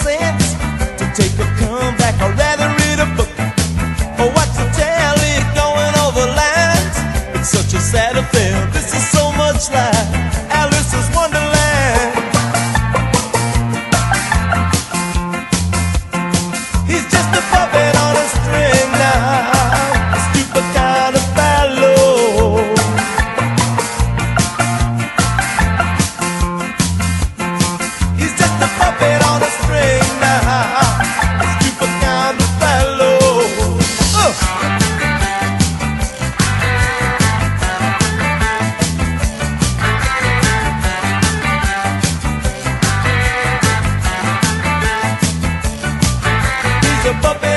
sense to take a comeback or rather read a book or watch the telly going over lines. It's such a sad affair. This is so much like Alice's Wonderland. He's just a puppet on a string now, a stupid kind of fellow. He's just a puppet on a string now, a stupid kind of fellow. He's a puppet